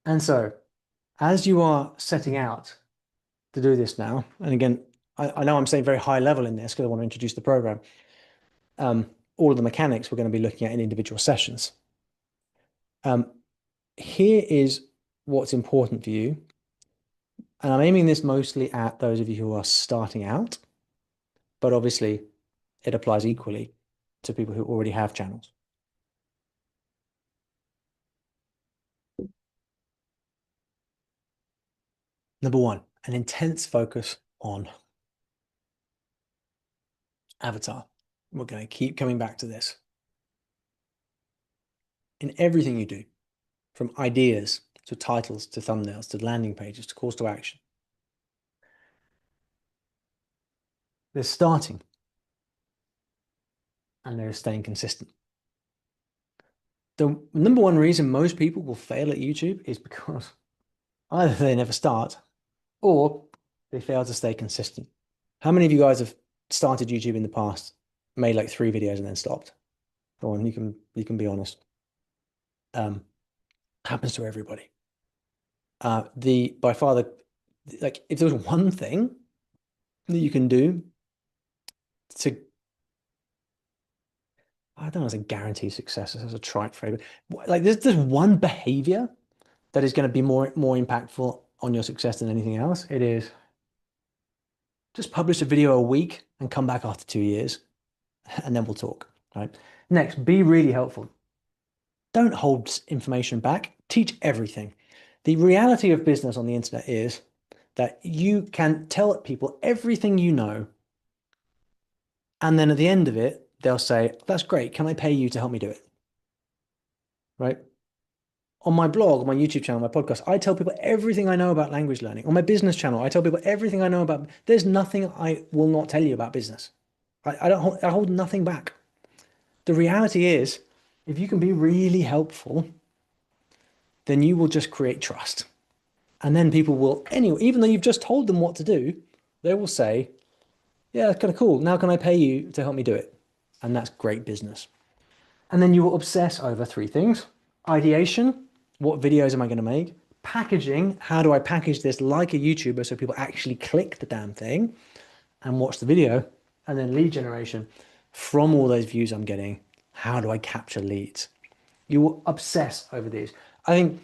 And so as you are setting out to do this now, and again, I know I'm saying very high level in this because I want to introduce the program. All of the mechanics we're going to be looking at in individual sessions. Here is what's important for you. And I'm aiming this mostly at those of you who are starting out, but obviously it applies equally to people who already have channels. Number one, an intense focus on avatar. We're going to keep coming back to this. In everything you do, from ideas to titles to thumbnails to landing pages to calls to action, there's starting and there's staying consistent. The number one reason most people will fail at YouTube is because either they never start or they fail to stay consistent. How many of you guys have started YouTube in the past, made like 3 videos and then stopped? Go on, you can be honest. Happens to everybody. By far like if there was one thing that you can do to, I don't know, as a guarantee success, as a trite phrase, but like there's one behavior that is going to be more impactful on your success than anything else. It is just publish a video a week and come back after 2 years, and then we'll talk. Right. Next, be really helpful. Don't hold information back. Teach everything. The reality of business on the internet is that you can tell people everything you know, and then at the end of it, they'll say, "That's great. Can I pay you to help me do it?" Right? On my blog, on my YouTube channel, my podcast, I tell people everything I know about language learning. On my business channel, I tell people everything I know about. There's nothing I will not tell you about business. I hold nothing back. The reality is, if you can be really helpful, then you will just create trust. And then people will, anyway, even though you've just told them what to do, they will say, "Yeah, that's kind of cool. Now can I pay you to help me do it?" And that's great business. And then you will obsess over 3 things. Ideation, what videos am I going to make? Packaging, how do I package this like a YouTuber so people actually click the damn thing and watch the video? And then lead generation, from all those views I'm getting, how do I capture leads? You will obsess over these. I think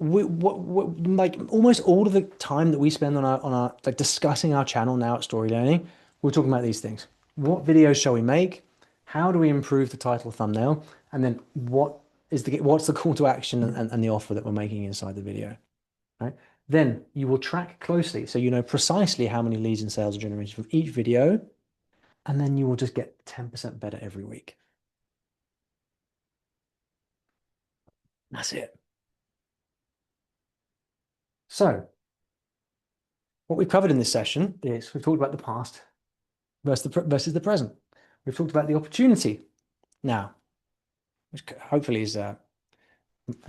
like almost all of the time that we spend on our like discussing our channel now at Story Learning, we're talking about these things. What videos shall we make? How do we improve the title thumbnail? And then what's the call to action and the offer that we're making inside the video, right? Then you will track closely so you know precisely how many leads and sales are generated from each video, and then you will just get 10% better every week. That's it. So what we've covered in this session is we've talked about the past versus the present. We've talked about the opportunity now, which hopefully has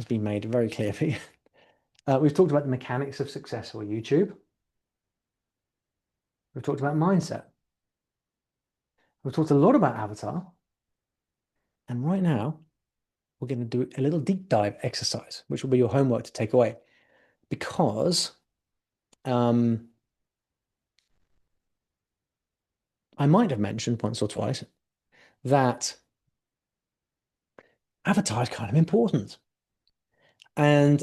been made very clear for you. We've talked about the mechanics of successful YouTube. We've talked about mindset. We've talked a lot about avatar. And right now, we're going to do a little deep dive exercise, which will be your homework to take away. Because I might have mentioned once or twice that avatar is kind of important. And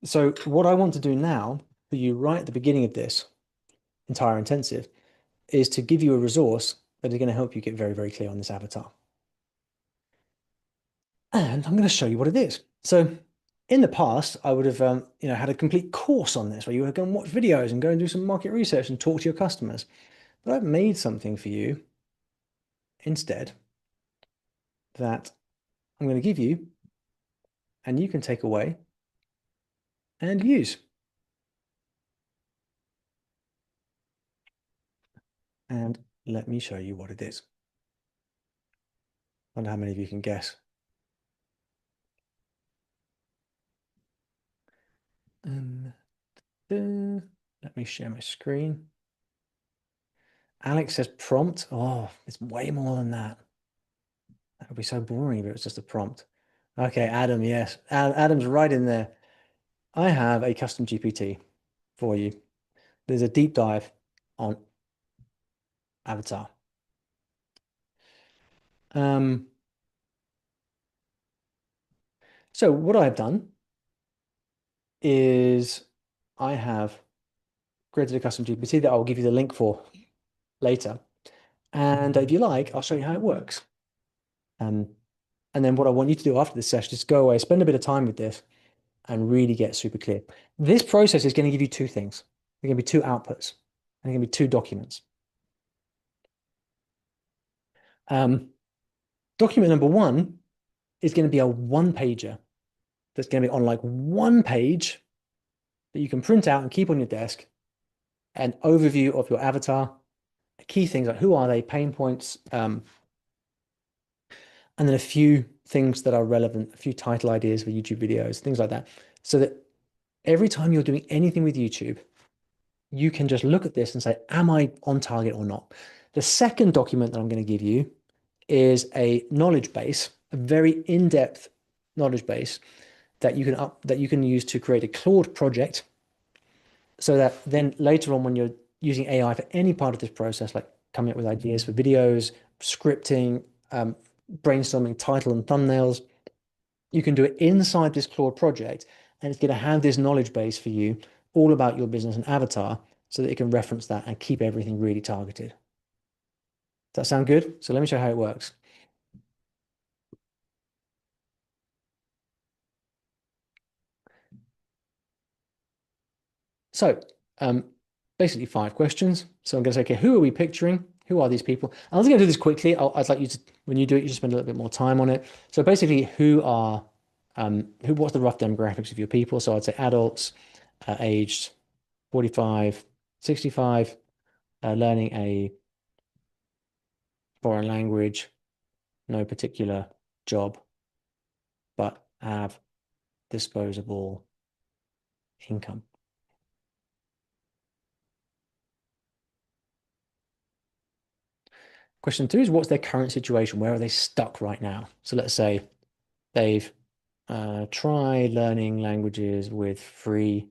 so what I want to do now for you right at the beginning of this entire intensive is to give you a resource that is going to help you get very, very clear on this avatar. And I'm going to show you what it is. So in the past, I would have had a complete course on this where you would go and watch videos and go and do some market research and talk to your customers. But I've made something for you instead that I'm going to give you and you can take away and use. And let me show you what it is. I wonder how many of you can guess. Let me share my screen. Alex says prompt. Oh, it's way more than that. That would be so boring if it was just a prompt. Okay, Adam, yes. Adam's right in there. I have a custom GPT for you. There's a deep dive on Avatar. Um, so what I've done is I have created a custom GPT that I'll give you the link for later. And if you like, I'll show you how it works. Um, and then what I want you to do after this session is go away, spend a bit of time with this, and really get super clear. This process is going to give you two things. There are going to be two outputs, and there are going to be two documents. Document number one is going to be a one-pager that's going to be on like one page that you can print out and keep on your desk. An overview of your avatar, key things like who are they, pain points, and then a few things that are relevant, a few title ideas for YouTube videos, things like that. So that every time you're doing anything with YouTube, you can just look at this and say, am I on target or not? The second document that I'm going to give you is a knowledge base, a very in-depth knowledge base that you can use to create a Claude project, so that then later on when you're using AI for any part of this process, like coming up with ideas for videos, scripting, brainstorming title and thumbnails, you can do it inside this Claude project, and it's going to have this knowledge base for you all about your business and avatar so that it can reference that and keep everything really targeted. Does that sound good? So let me show you how it works. So basically 5 questions. So I'm going to say, okay, who are we picturing? Who are these people? I was going to do this quickly. I'd like you to, when you do it, you just spend a little bit more time on it. So basically, what's the rough demographics of your people? So I'd say adults, aged 45, 65, learning a foreign language, no particular job, but have disposable income. Question 2 is, what's their current situation? Where are they stuck right now? So let's say they've tried learning languages with free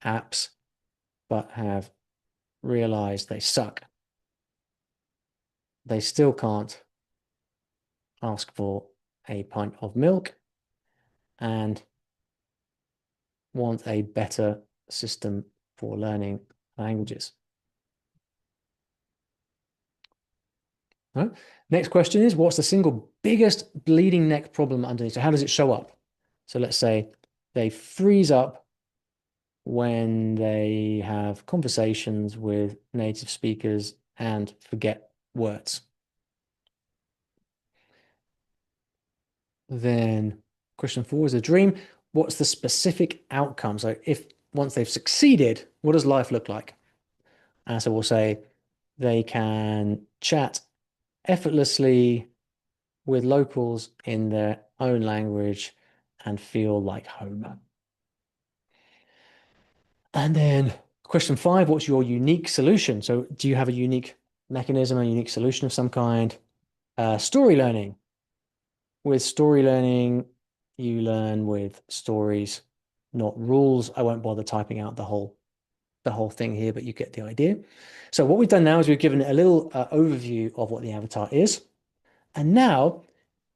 apps, but have realized they suck. They still can't ask for a pint of milk and want a better system for learning languages. Right? Next question is, what's the single biggest bleeding neck problem underneath? So how does it show up? So let's say they freeze up when they have conversations with native speakers and forget words. Then question 4 is a dream. What's the specific outcome? So if once they've succeeded, what does life look like? And so we'll say they can chat effortlessly with locals in their own language and feel like home. And then question 5, what's your unique solution? So do you have a unique mechanism, a unique solution of some kind? Story learning. With story learning, you learn with stories, not rules. I won't bother typing out the whole thing here, but you get the idea. So what we've done now is we've given a little overview of what the avatar is. And now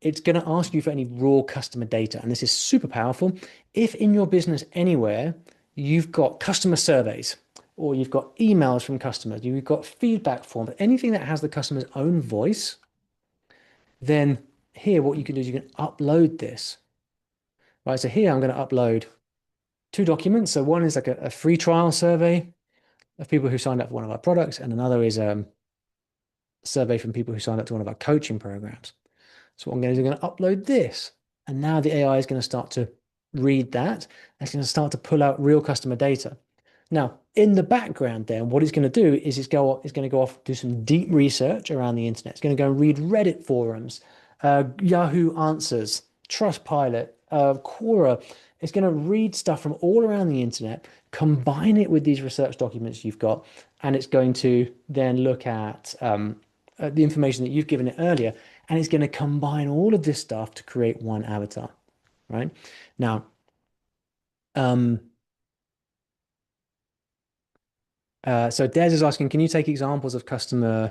it's going to ask you for any raw customer data. And this is super powerful. If in your business anywhere, you've got customer surveys, or you've got emails from customers, you've got feedback forms, anything that has the customer's own voice, then here what you can do is you can upload this. Right, so here I'm going to upload 2 documents. So one is like a free trial survey of people who signed up for one of our products, and another is a survey from people who signed up to one of our coaching programs. So what I'm going to do is I'm going to upload this, and now the AI is going to start to read that. It's going to start to pull out real customer data. Now, in the background, then what it's going to do is it's going to go off, do some deep research around the internet. It's going to go and read Reddit forums, Yahoo Answers, Trustpilot, Quora. It's going to read stuff from all around the internet, combine it with these research documents you've got, and it's going to then look at the information that you've given it earlier, and it's going to combine all of this stuff to create one avatar. right? Now, so Des is asking, can you take examples of customers'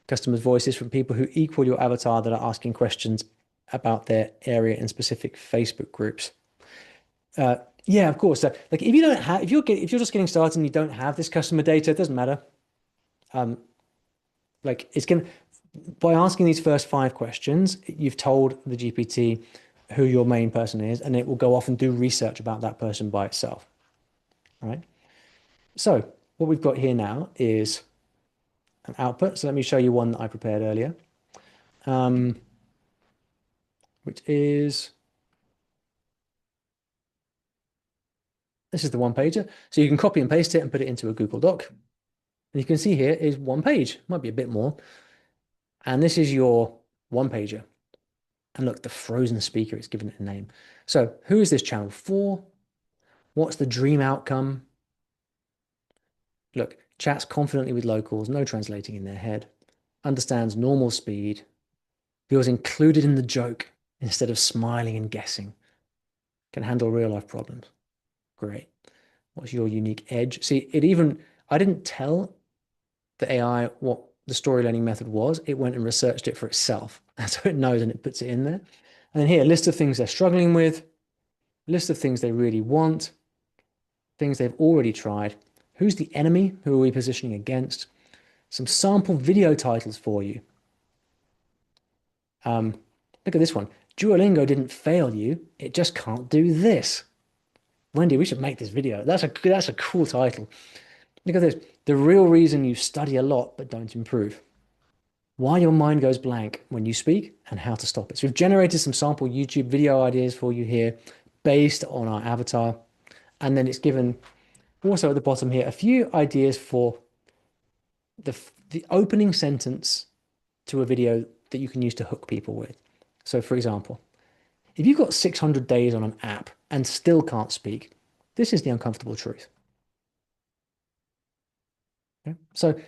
voices from people who equal your avatar that are asking questions about their area in specific Facebook groups? Uh, yeah, of course. So, like, if you don't have, if you're just getting started and you don't have this customer data, it doesn't matter. Like, it's gonna by asking these first 5 questions, you've told the GPT who your main person is, and it will go off and do research about that person by itself. All right. So what we've got here now is an output. So let me show you one that I prepared earlier, which is this is the one pager. So you can copy and paste it and put it into a Google Doc. And you can see here is one page, might be a bit more. And this is your one pager. And look, the frozen speaker, it's given it a name. So who is this channel for? What's the dream outcome? Look, chats confidently with locals, no translating in their head, understands normal speed, feels included in the joke instead of smiling and guessing, can handle real life problems. Great. What's your unique edge? See, I didn't tell the AI what the story learning method was. It went and researched it for itself. And so it knows and it puts it in there. And then here, a list of things they're struggling with, list of things they really want, things they've already tried. Who's the enemy? Who are we positioning against? Some sample video titles for you. Look at this one. Duolingo didn't fail you. It just can't do this. Wendy, we should make this video. That's a cool title. Look at this. The real reason you study a lot but don't improve. Why your mind goes blank when you speak and how to stop it. So we've generated some sample YouTube video ideas for you here based on our avatar. And then it's given also at the bottom here a few ideas for the opening sentence to a video that you can use to hook people with. So for example, if you've got 600 days on an app and still can't speak, this is the uncomfortable truth. Okay? So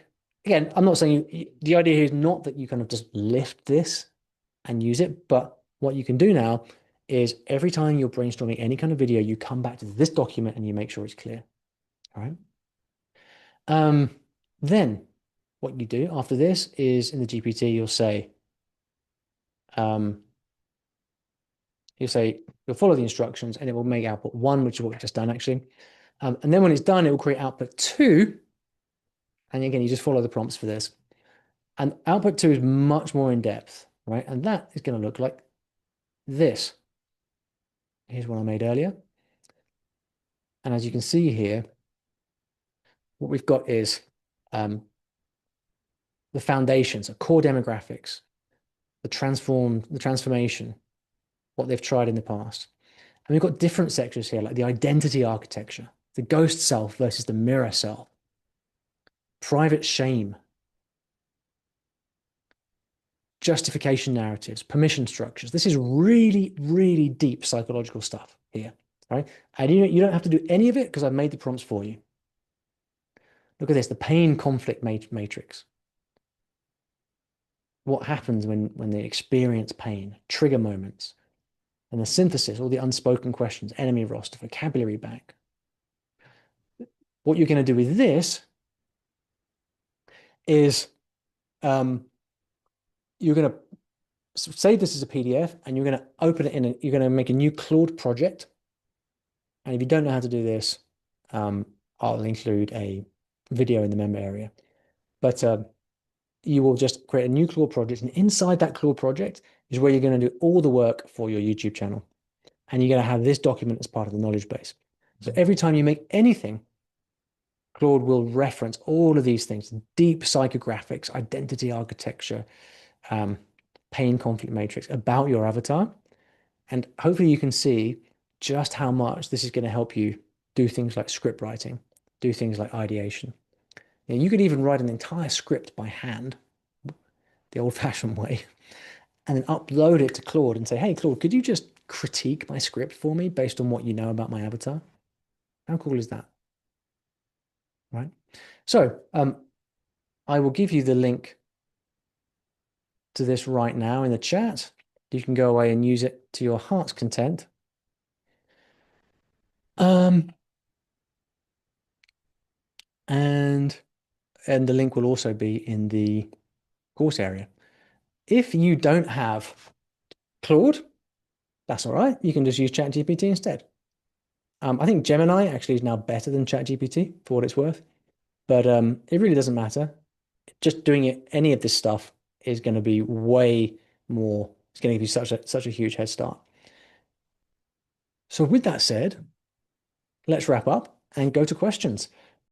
again, I'm not saying the idea here is not that you kind of just lift this and use it, but what you can do now is every time you're brainstorming any kind of video, you come back to this document and you make sure it's clear. All right. Then what you do after this is in the GPT, um, you'll follow the instructions and it will make output 1, which is what we've just done actually. And then when it's done, it will create output 2. And again, you just follow the prompts for this. And output 2 is much more in depth, right? And that is going to look like this. Here's one I made earlier. And as you can see here, what we've got is the foundations, so core demographics, the transformation, what they've tried in the past. And we've got different sectors here, like the identity architecture, the ghost self versus the mirror self, private shame, justification narratives, permission structures. This is really, really deep psychological stuff here, right? And you don't have to do any of it because I've made the prompts for you. Look at this, the pain conflict matrix. What happens when they experience pain, trigger moments, and the synthesis, all the unspoken questions, enemy roster, vocabulary bank. What you're going to do with this is you're going to save this as a PDF and you're going to open it you're going to make a new Claude project. And if you don't know how to do this, I'll include a video in the member area. But you will just create a new Claude project. And inside that Claude project is where you're going to do all the work for your YouTube channel. And you're going to have this document as part of the knowledge base. So every time you make anything, Claude will reference all of these things, deep psychographics, identity architecture, pain conflict matrix about your avatar. And hopefully you can see just how much this is going to help you do things like script writing, do things like ideation. Now, you could even write an entire script by hand, the old-fashioned way, and then upload it to Claude and say, hey, Claude, could you just critique my script for me based on what you know about my avatar? How cool is that? Right? So I will give you the link to this right now in the chat. You can go away and use it to your heart's content. And the link will also be in the course area. If you don't have Claude, that's all right. You can just use ChatGPT instead. I think Gemini actually is now better than ChatGPT for what it's worth, but it really doesn't matter. Just doing any of this stuff is going to be way more. It's going to give you such a huge head start. So with that said, let's wrap up and go to questions.